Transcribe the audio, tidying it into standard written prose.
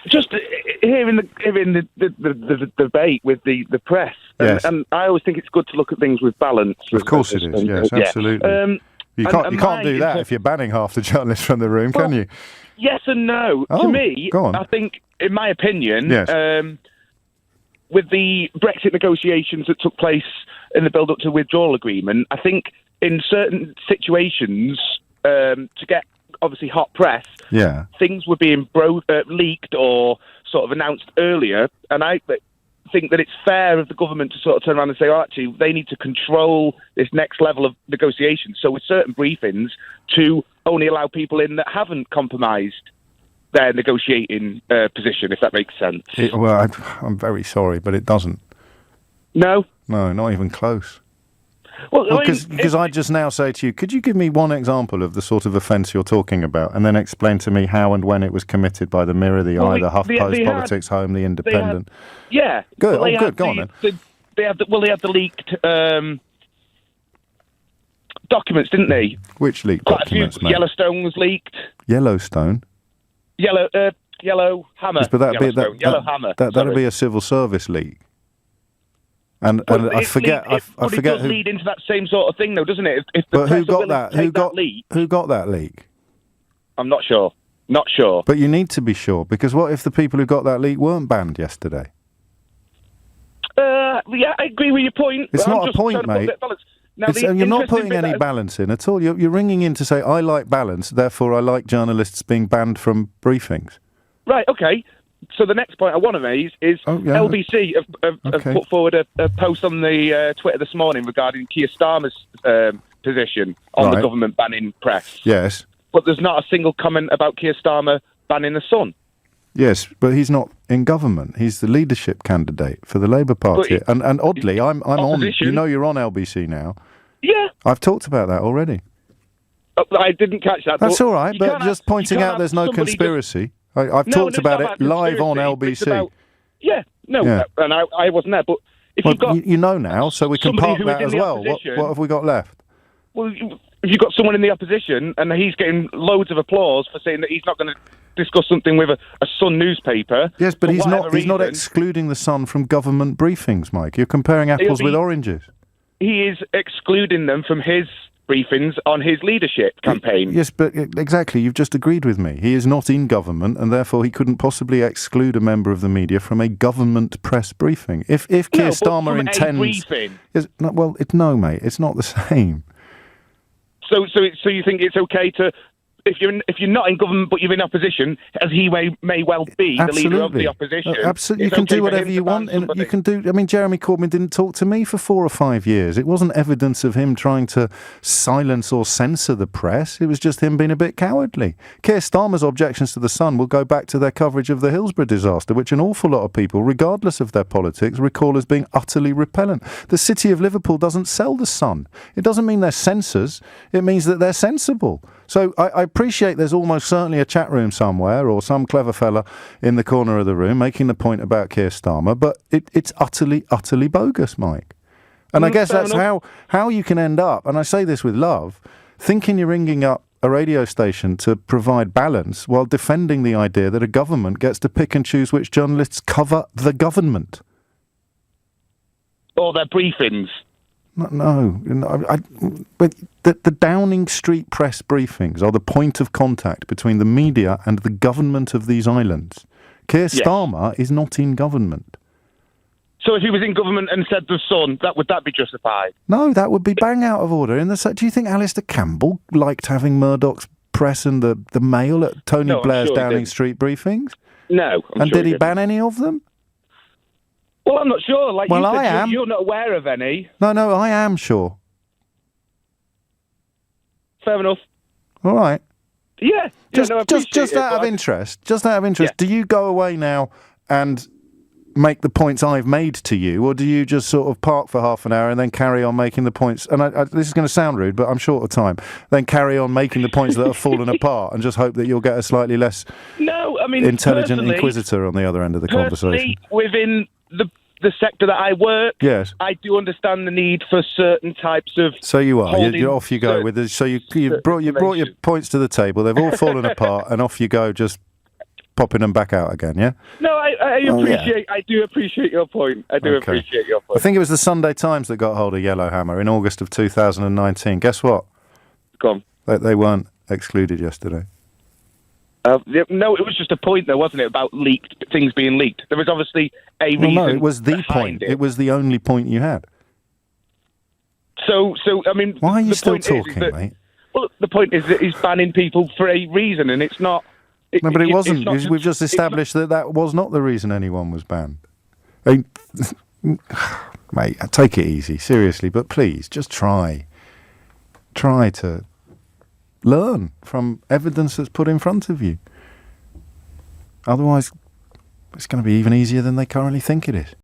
just hearing the debate with the press, and I always think it's good to look at things with balance. Of course it is, yes, absolutely. You can't do that if you're banning half the journalists from the room, can you? Yes and no. To me, I think, in my opinion, with the Brexit negotiations that took place in the build-up to the withdrawal agreement, I think in certain situations, to get obviously hot press, things were being leaked or sort of announced earlier, and I think that it's fair of the government to sort of turn around and say, actually, they need to control this next level of negotiations. So with certain briefings, to only allow people in that haven't compromised their negotiating position, if that makes sense. I'm very sorry, but it doesn't. No? No, not even close. Well, because I just now say to you, could you give me one example of the sort of offence you're talking about, and then explain to me how and when it was committed by the Mirror, the Eye, the HuffPost, Politics Home, the Independent? Good. Good. Go on then. They had the leaked documents, didn't they? Which leaked documents, mate? Yellowstone was leaked. Yellowstone. Yellow Hammer. Yes, but that'd be a civil service leak. And I forget it does lead into that same sort of thing, though, doesn't it? If the but who got that? Who got that leak? I'm not sure. Not sure. But you need to be sure, because what if the people who got that leak weren't banned yesterday? I agree with your point. It's not a point, mate. You're not putting any balance in at all. You're ringing in to say, I like balance, therefore I like journalists being banned from briefings. Right, okay. So the next point I want to raise is LBC have put forward a post on the Twitter this morning regarding Keir Starmer's position on the government banning press. Yes. But there's not a single comment about Keir Starmer banning the Sun. Yes, but he's not in government. He's the leadership candidate for the Labour Party. And oddly, I'm on. You know, you're on LBC now. Yeah. I've talked about that already. I didn't catch that. That's all right, but just pointing out there's no conspiracy. I've talked about it live on LBC. And I wasn't there. But if you've got you know now, so we can park that as well. What have we got left? Well, if you've got someone in the opposition and he's getting loads of applause for saying that he's not going to discuss something with a Sun newspaper. Yes, but he's not excluding the Sun from government briefings, Mike. You're comparing apples with oranges. He is excluding them from his briefings on his leadership campaign. Yes, but exactly, you've just agreed with me. He is not in government, and therefore he couldn't possibly exclude a member of the media from a government press briefing. If Keir Starmer intends... No, mate, it's not the same. So you think it's okay to... If you're not in government but you're in opposition, as he may well be the leader of the opposition, absolutely, you can do whatever you want. You can do. I mean, Jeremy Corbyn didn't talk to me for 4 or 5 years. It wasn't evidence of him trying to silence or censor the press. It was just him being a bit cowardly. Keir Starmer's objections to the Sun will go back to their coverage of the Hillsborough disaster, which an awful lot of people, regardless of their politics, recall as being utterly repellent. The city of Liverpool doesn't sell the Sun. It doesn't mean they're censors. It means that they're sensible. So I appreciate there's almost certainly a chat room somewhere or some clever fella in the corner of the room making the point about Keir Starmer, but it's utterly, utterly bogus, Mike. And I guess that's how you can end up, and I say this with love, thinking you're ringing up a radio station to provide balance while defending the idea that a government gets to pick and choose which journalists cover the government. Or their briefings. No, but the Downing Street press briefings are the point of contact between the media and the government of these islands. Keir Starmer is not in government. So if he was in government and said the Sun, would that be justified? No, that would be bang out of order. Do you think Alistair Campbell liked having Murdoch's press and the Mail at Tony Blair's Downing Street briefings? No. Did he ban any of them? Well, I'm not sure. I am. You're not aware of any. No, I am sure. Fair enough. All right. Yeah. Just out of interest, do you go away now and make the points I've made to you, or do you just sort of park for half an hour and then carry on making the points? And this is going to sound rude, but I'm short of time. Then carry on making the points that have fallen apart and just hope that you'll get a slightly less intelligent inquisitor on the other end of the conversation. Within the sector that I work, yes, I do understand the need for certain types of. So you are. You're off you go with this. So you brought your points to the table. They've all fallen apart, and off you go. Just popping them back out again, yeah? No, I do appreciate your point. Appreciate your point. I think it was the Sunday Times that got hold of Yellowhammer in August of 2019. Guess what? Go on. They weren't excluded yesterday. No, it was just a point, though, wasn't it, about things being leaked? There was obviously a reason. No, it was the point. It was the only point you had. So I mean, why are you still talking, mate? Well, the point is that he's banning people for a reason, and it's not. No, but it wasn't. We've just established that was not the reason anyone was banned. Mate, take it easy, seriously, but please, just try to learn from evidence that's put in front of you. Otherwise, it's going to be even easier than they currently think it is.